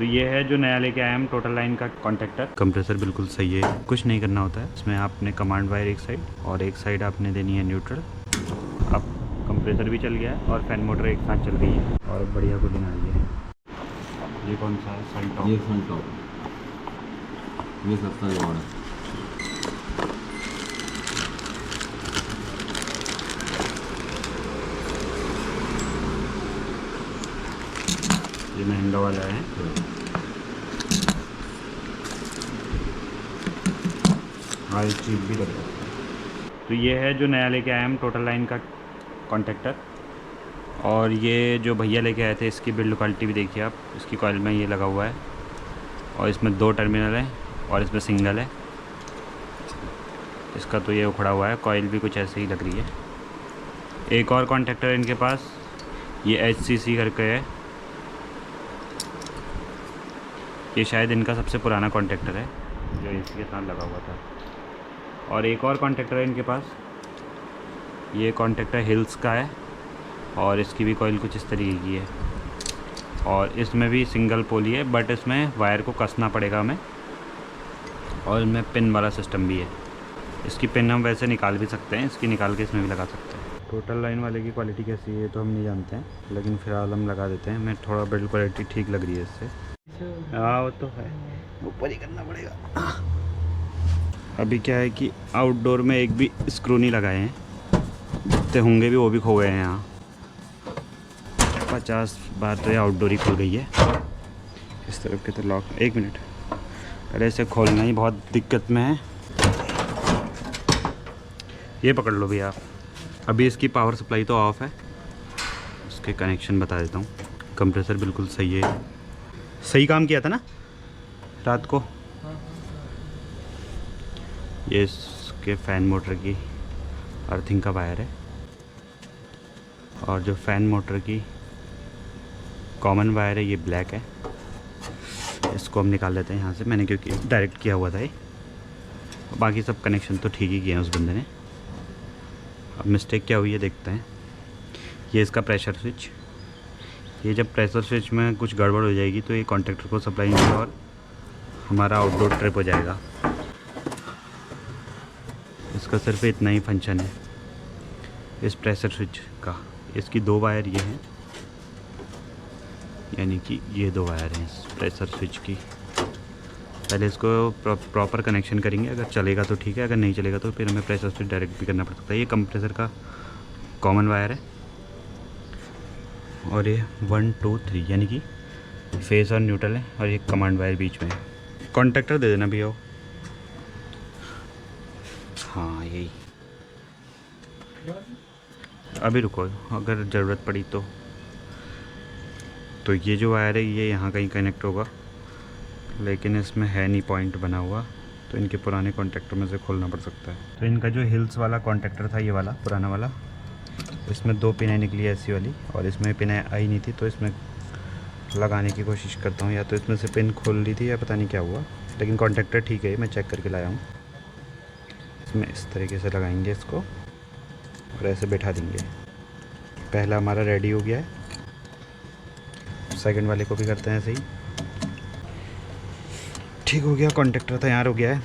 तो ये है जो नया लेके आया हम टोटल लाइन का कॉन्टेक्टर। कंप्रेसर बिल्कुल सही है, कुछ नहीं करना होता है इसमें। आपने कमांड वायर एक साइड और एक साइड आपने देनी है न्यूट्रल। अब कंप्रेसर भी चल गया है और फैन मोटर एक साथ चल गई है और बढ़िया कूलिंग आ रही है। ये कौन सा है? सन टॉप। ये सन टॉप, ये सस्ता जुगाड़ है। ये महंगा वाला है। हाँ, ये चीप भी लग रहा है। तो ये है जो नया लेके आया हम टोटल लाइन का कॉन्टेक्टर। और ये जो भैया लेके आए थे इसकी बिल्ड क्वालिटी भी देखिए आप। इसकी कॉइल में ये लगा हुआ है और इसमें 2 टर्मिनल है और इसमें सिंगल है। इसका तो ये उखड़ा हुआ है, कॉइल भी कुछ ऐसे ही लग रही है। एक और कॉन्टेक्टर है इनके पास, ये HCC करके है। ये शायद इनका सबसे पुराना कॉन्टेक्टर है जो इसी के साथ लगा हुआ था। और एक और कॉन्टेक्टर है इनके पास, ये कॉन्टेक्टर हिल्स का है और इसकी भी कॉइल कुछ इस तरीके की है। और इसमें भी सिंगल पोली है, बट इसमें वायर को कसना पड़ेगा हमें। और इनमें पिन वाला सिस्टम भी है। इसकी पिन हम वैसे निकाल भी सकते हैं, इसकी निकाल के इसमें भी लगा सकते हैं। टोटल लाइन वाले की क्वालिटी कैसी है तो हम नहीं जानते हैं, लेकिन फ़िलहाल हम लगा देते हैं। हमें थोड़ा बिल्ड क्वालिटी ठीक लग रही है इससे। हाँ वो तो है, ऊपर ही करना पड़ेगा। अभी क्या है कि आउटडोर में एक भी स्क्रू नहीं लगाए हैं, जितने होंगे भी वो भी खो गए हैं। यहाँ 50 बार तो ये आउटडोर ही खुल गई है। इस तरफ के तो लॉक, 1 मिनट, पहले इसे खोलना ही बहुत दिक्कत में है। ये पकड़ लो भैया आप। अभी इसकी पावर सप्लाई तो ऑफ़ है, उसके कनेक्शन बता देता हूँ। कंप्रेसर बिल्कुल सही है, सही काम किया था ना रात को। ये इसके फ़ैन मोटर की अर्थिंग का वायर है और जो फ़ैन मोटर की कॉमन वायर है ये ब्लैक है। इसको हम निकाल लेते हैं यहाँ से, मैंने क्योंकि डायरेक्ट किया हुआ था ये। बाकी सब कनेक्शन तो ठीक ही किए हैं उस बंदे ने। अब मिस्टेक क्या हुई है देखते हैं। ये इसका प्रेशर स्विच, ये जब प्रेशर स्विच में कुछ गड़बड़ हो जाएगी तो ये कॉन्ट्रैक्टर को सप्लाई नहीं होगा और हमारा आउटडोर ट्रिप हो जाएगा। इसका सिर्फ इतना ही फंक्शन है इस प्रेशर स्विच का। इसकी 2 वायर ये हैं, यानी कि ये 2 वायर हैं इस प्रेशर स्विच की। पहले इसको प्रॉपर कनेक्शन करेंगे, अगर चलेगा तो ठीक है, अगर नहीं चलेगा तो फिर हमें प्रेशर स्विच डायरेक्ट भी करना पड़ सकता है। ये कंप्रेसर का कॉमन वायर है और ये 1 2 3 यानी कि फेस और न्यूट्रल है और ये कमांड वायर बीच में है। कॉन्टेक्टर दे देना भैया। हाँ यही, अभी रुको, अगर ज़रूरत पड़ी तो ये जो वायर है ये यहाँ कहीं कनेक्ट होगा, लेकिन इसमें है नहीं पॉइंट बना हुआ, तो इनके पुराने कॉन्टेक्टर में से खोलना पड़ सकता है। तो इनका जो हिल्स वाला कॉन्टेक्टर था ये वाला पुराना वाला, इसमें 2 पिनें निकली ऐसी वाली और इसमें पिनें आई नहीं थी, तो इसमें लगाने की कोशिश करता हूँ। या तो इसमें से पिन खोल ली थी या पता नहीं क्या हुआ, लेकिन कॉन्टेक्टर ठीक है, मैं चेक करके लाया हूँ। इसमें इस तरीके से लगाएंगे इसको और ऐसे बैठा देंगे। पहला हमारा रेडी हो गया है, सेकंड वाले को भी करते हैं ऐसे ही। ठीक हो गया, कॉन्टेक्टर तैयार हो गया है,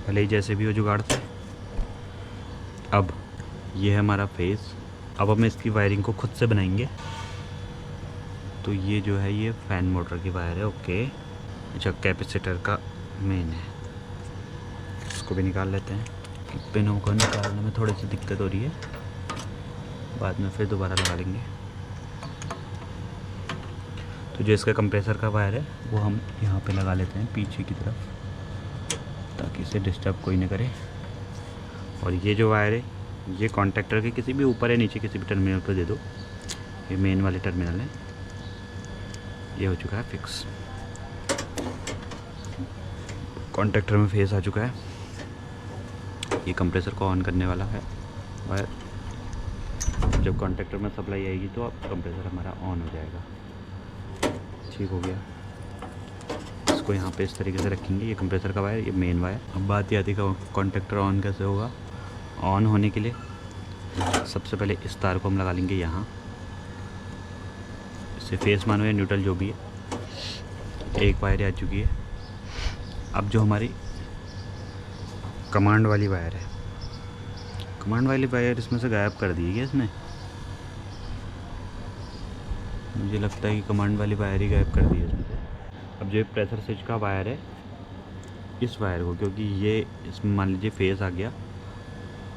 भले ही जैसे भी हो जुगाड़ से। अब ये है हमारा फेस। अब हम इसकी वायरिंग को खुद से बनाएंगे। तो ये जो है ये फ़ैन मोटर की वायर है, ओके। अच्छा, कैपेसिटर का मेन है, इसको भी निकाल लेते हैं। पिनों को निकालने में थोड़ी सी दिक्कत हो रही है, बाद में फिर दोबारा लगा लेंगे। तो जो इसका कंप्रेसर का वायर है वो हम यहाँ पे लगा लेते हैं पीछे की तरफ, ताकि इसे डिस्टर्ब कोई ना करे। और ये जो वायर है ये कॉन्टेक्टर के किसी भी ऊपर या नीचे किसी भी टर्मिनल पर दे दो। ये मेन वाले टर्मिनल है, ये हो चुका है फिक्स। कॉन्टेक्टर में फेस आ चुका है। ये कंप्रेसर को ऑन करने वाला है वायर। जब कॉन्टेक्टर में सप्लाई आएगी तो अब कंप्रेसर हमारा ऑन हो जाएगा। ठीक हो गया, इसको यहाँ पे इस तरीके से रखेंगे। ये कंप्रेसर का वायर, ये मेन वायर। अब बात ये आती है कि कॉन्टेक्टर ऑन कैसे होगा। ऑन होने के लिए सबसे पहले इस तार को हम लगा लेंगे यहाँ, इसे फेस मानो या न्यूट्रल जो भी है, एक वायर आ चुकी है। अब जो हमारी कमांड वाली वायर है, कमांड वाली वायर इसमें से गायब कर दी है इसने। मुझे लगता है कि कमांड वाली वायर ही गायब कर दी है इसमें से। अब जो प्रेशर स्विच का वायर है, इस वायर को, क्योंकि ये इसमें मान लीजिए फेस आ गया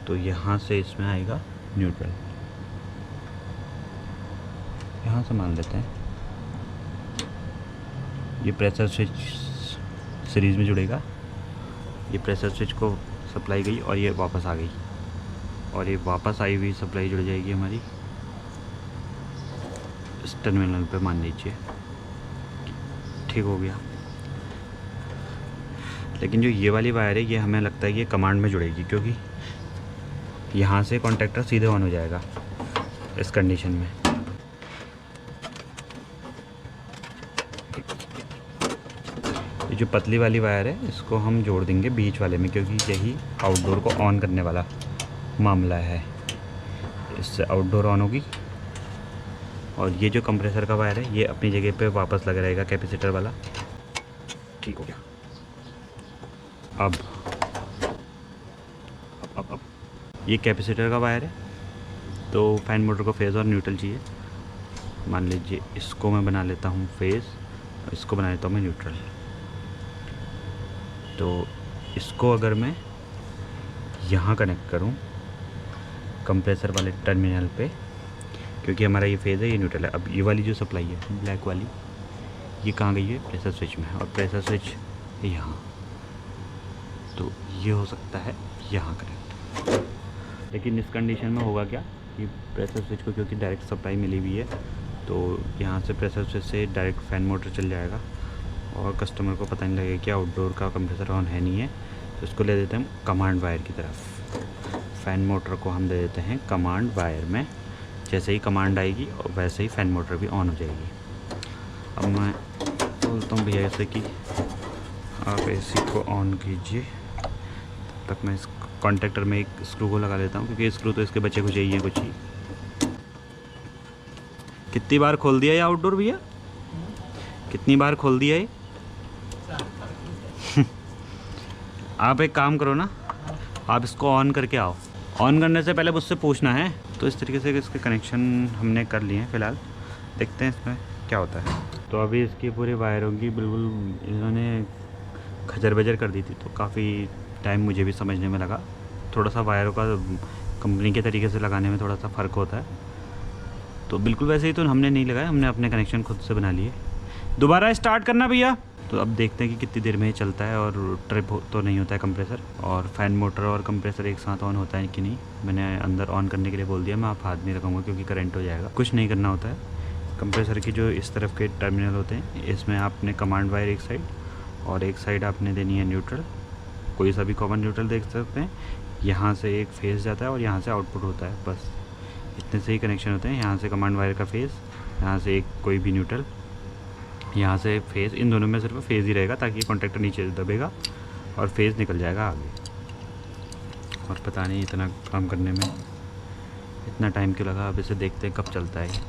तो यहाँ से इसमें आएगा न्यूट्रल। यहाँ से मान लेते हैं ये प्रेशर स्विच सीरीज़ में जुड़ेगा। ये प्रेशर स्विच को सप्लाई गई और ये वापस आ गई, और ये वापस आई हुई सप्लाई जुड़ जाएगी हमारी इस टर्मिनल पे, मान लीजिए। ठीक हो गया। लेकिन जो ये वाली वायर है, ये हमें लगता है कि ये कमांड में जुड़ेगी, क्योंकि यहाँ से कॉन्टैक्टर सीधे ऑन हो जाएगा इस कंडीशन में। ये जो पतली वाली वायर है, इसको हम जोड़ देंगे बीच वाले में, क्योंकि यही आउटडोर को ऑन करने वाला मामला है। इससे आउटडोर ऑन होगी, और ये जो कंप्रेसर का वायर है, ये अपनी जगह पे वापस लगा रहेगा कैपेसिटर वाला। ठीक हो गया। अब ये कैपेसिटर का वायर है, तो फैन मोटर को फेज़ और न्यूट्रल चाहिए। मान लीजिए इसको मैं बना लेता हूँ फेज़, और इसको बना लेता हूँ मैं न्यूट्रल। तो इसको अगर मैं यहाँ कनेक्ट करूँ कंप्रेसर वाले टर्मिनल पे, क्योंकि हमारा ये फेज़ है, ये न्यूट्रल है। अब ये वाली जो सप्लाई है ब्लैक वाली, ये कहाँ गई है? प्रेशर स्विच में, और प्रेशर स्विच यहाँ। तो ये हो सकता है यहाँ कनेक्ट। लेकिन इस कंडीशन में होगा क्या कि प्रेशर स्विच को क्योंकि डायरेक्ट सप्लाई मिली हुई है, तो यहाँ से प्रेशर स्विच से डायरेक्ट फ़ैन मोटर चल जाएगा, और कस्टमर को पता नहीं लगेगा कि आउटडोर का कंप्रेसर ऑन है नहीं है। तो इसको ले देते हैं कमांड वायर की तरफ। फ़ैन मोटर को हम दे देते हैं कमांड वायर में। जैसे ही कमांड आएगी और वैसे ही फ़ैन मोटर भी ऑन हो जाएगी। अब मैं बोलता हूँ भैया ऐसे कि आप एसी को ऑन कीजिए, तब तक मैं इस कॉन्टैक्टर में एक स्क्रू को लगा लेता हूँ, क्योंकि स्क्रू तो इसके बच्चे को चाहिए कुछ ही। कितनी बार खोल दिया ये आउटडोर भैया? कितनी बार खोल दिया ये? आप एक काम करो ना, आप इसको ऑन करके आओ। ऑन करने से पहले मुझसे पूछना है। तो इस तरीके से इसके कनेक्शन हमने कर लिए हैं फ़िलहाल। देखते हैं इसमें क्या होता है। तो अभी इसकी पूरी वायरों की बिल्कुल इन्होंने खजर बजर कर दी थी, तो काफ़ी टाइम मुझे भी समझने में लगा। थोड़ा सा वायरों का कंपनी के तरीके से लगाने में थोड़ा सा फ़र्क होता है। तो बिल्कुल वैसे ही तो हमने नहीं लगाया, हमने अपने कनेक्शन खुद से बना लिए। दोबारा स्टार्ट करना भैया। तो अब देखते हैं कि कितनी देर में ये चलता है, और ट्रिप तो नहीं होता है कंप्रेसर, और फ़ैन मोटर और कंप्रेसर एक साथ ऑन होता है कि नहीं। मैंने अंदर ऑन करने के लिए बोल दिया, मैं आप हाथ नहीं लगाऊंगा क्योंकि करंट हो जाएगा। कुछ नहीं करना होता है। कंप्रेसर की जो इस तरफ के टर्मिनल होते हैं, इसमें आपने कमांड वायर एक साइड, और एक साइड आपने देनी है न्यूट्रल। कोई सा भी कॉमन न्यूट्रल देख सकते हैं। यहाँ से एक फेस जाता है और यहाँ से आउटपुट होता है, बस इतने से ही कनेक्शन होते हैं। यहाँ से कमांड वायर का फेस, यहाँ से एक कोई भी न्यूट्रल, यहाँ से फेज़। इन दोनों में सिर्फ फेज़ ही रहेगा, ताकि कॉन्टैक्टर नीचे दबेगा और फेज़ निकल जाएगा आगे। और पता नहीं इतना काम करने में इतना टाइम क्यों लगा। अब इसे देखते हैं कब चलता है।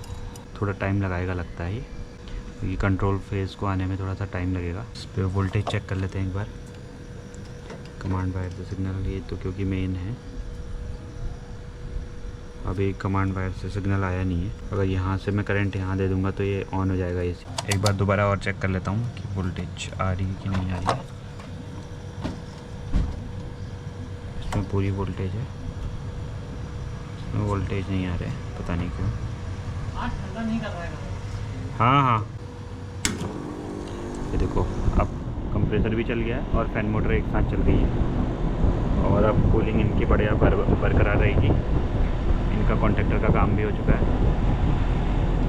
थोड़ा टाइम लगाएगा लगता है ये कंट्रोल फेज़ को आने में थोड़ा सा टाइम लगेगा। इस पर वोल्टेज चेक कर लेते हैं एक बार। कमांड वायर से सिग्नल, ये तो क्योंकि मेन है, अभी कमांड वायर से सिग्नल आया नहीं है। अगर यहाँ से मैं करंट यहाँ दे दूँगा तो ये ऑन हो जाएगा एसी। एक बार दोबारा और चेक कर लेता हूँ कि वोल्टेज आ रही है कि नहीं आ रही है। इसमें पूरी वोल्टेज है, इसमें वोल्टेज नहीं आ रहा है, पता नहीं क्यों। ठंडा नहीं कर रहा है। हाँ हाँ, ये देखो अब कंप्रेसर भी चल गया है और फैन मोटर एक साथ चल गई है, और अब कूलिंग इनकी बढ़िया बरकरार रहेगी। इनका कॉन्टैक्टर का काम भी हो चुका है।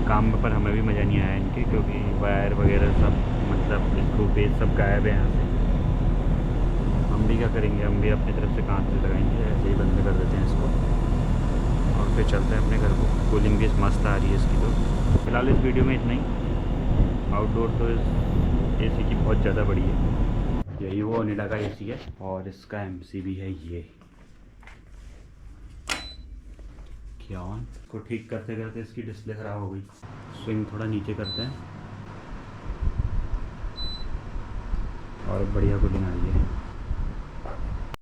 काम पर हमें भी मज़ा नहीं आया इनके, क्योंकि वायर वगैरह सब मतलब स्क्रू पेज सब गायब है यहाँ से। हम भी क्या करेंगे, हम भी अपनी तरफ से कांच से लगाएंगे, ऐसे ही बंद कर देते हैं इसको और फिर चलते हैं अपने घर को। कूलिंग भी मस्त आ रही है इसकी। तो फिलहाल इस वीडियो में इतना ही। आउटडोर तो इस एसी की बहुत ज़्यादा बड़ी है। यही वो ओनिडा का एसी है, और इसका एमसी भी है ये। किया ऑन। इसको ठीक करते करते इसकी डिस्प्ले ख़राब हो गई। स्विंग थोड़ा नीचे करते हैं और बढ़िया कूलिंग आई है।